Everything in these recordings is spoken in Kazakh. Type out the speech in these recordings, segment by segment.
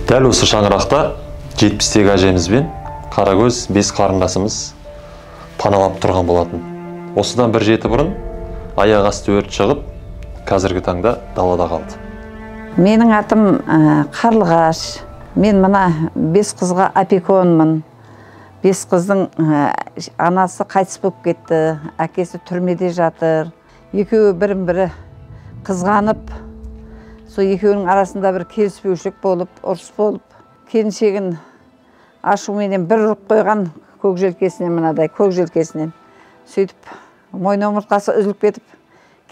Дәл осы шаңырақта 70-тегі әжемізбен Қарагөз 5 қарындасымыз паналап тұрған болатын. Осыдан бір жеті бұрын аяқ асты өрт шығып, қазіргі таңда далада қалды. Менің атым Қарлығаш. Мен мына 5 қызға опеконмын. 5 қыздың анасы қайтыс болып кетті, әкесі түрмеде жатыр. Екеуі бірін-бірі қызғанып, сол екеуінің арасында бір келіспеушілік болып, ұрыс болып, келіншегін ашуменен бір ұрып қойған көк желкесінен, мынадай көк желкесінен. Сөйтіп, мойын омыртқасы үзіліп кетіп,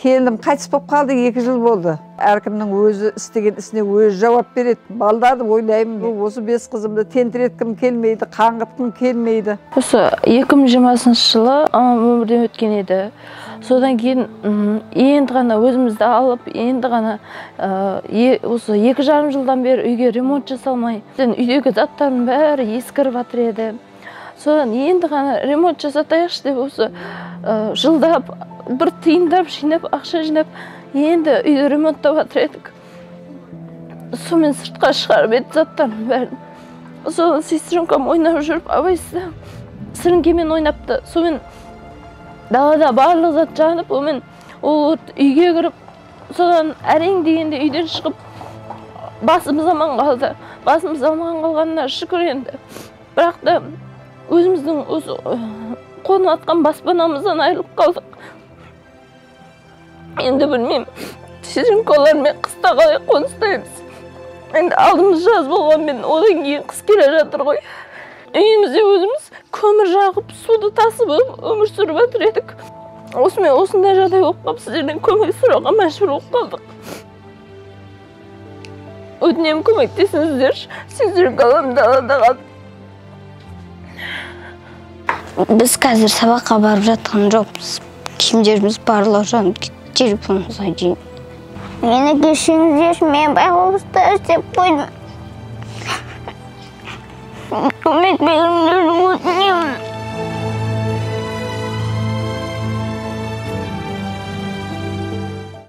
келінім қайтыс болып қалды, 2 жыл болды. Әркімнің өзі істеген ісіне өзі жауап береді. Балдарды ойлаймын, осы 5 қызымды тентіреткім келмейді, қаңғытқым келмейді. Осы 2020 жылы өмірден өткен еді. Содан кейін енді ғана өзімізді алып, енді ғана осы 2,5 жылдан бері үйге ремонт жасалмай, үйдегі заттардың бәрі ескіріп жатыр еді. Содан енді ғана ремонт жасатайықшы деп осы жылдап, бір тиындап, жинап, ақша жинап, енді үйді ремонттап жатыр едік. Сонымен сыртқа шығарып еді заттардың бәрін. Содан сестренкам ойнап жүріп, абайсызда сіріңкемен ойнапты. Сонымен далада барлық зат жанып, ол үйге кіріп, содан әрең дегенде үйден шығып, басымыз аман қалды. Басымыз аман қалғанына шүкір енді. Бірақ та өзіміздің қонып атқан баспанамыздан айырылып қалдық. Енді білмеймін, сестренкалармен қыста қалай қоныстаймыз. Енді алдымыз жаз болғанмен, одан кейін қыс келе жатыр ғой. Үйімізде өзіміз көмір жағып, суды тасып өмір сүріп жатыр едік. Осымен осындай жағдай болып қалып, сіздерден көмек сұрауға мәжбүр болып қалдық. Өтінемін, көмектесіңіздерші, сестренкаларым далада қалды. Біз қазір сабаққа барып жатқан жоқпыз. Киімдеріміз барлығы жанып кетті, телефонымызға дейін. Мені кешіріңіздерші, мен байғұлыста істеп қойдым. Көмек беріңіздерді өтінемін.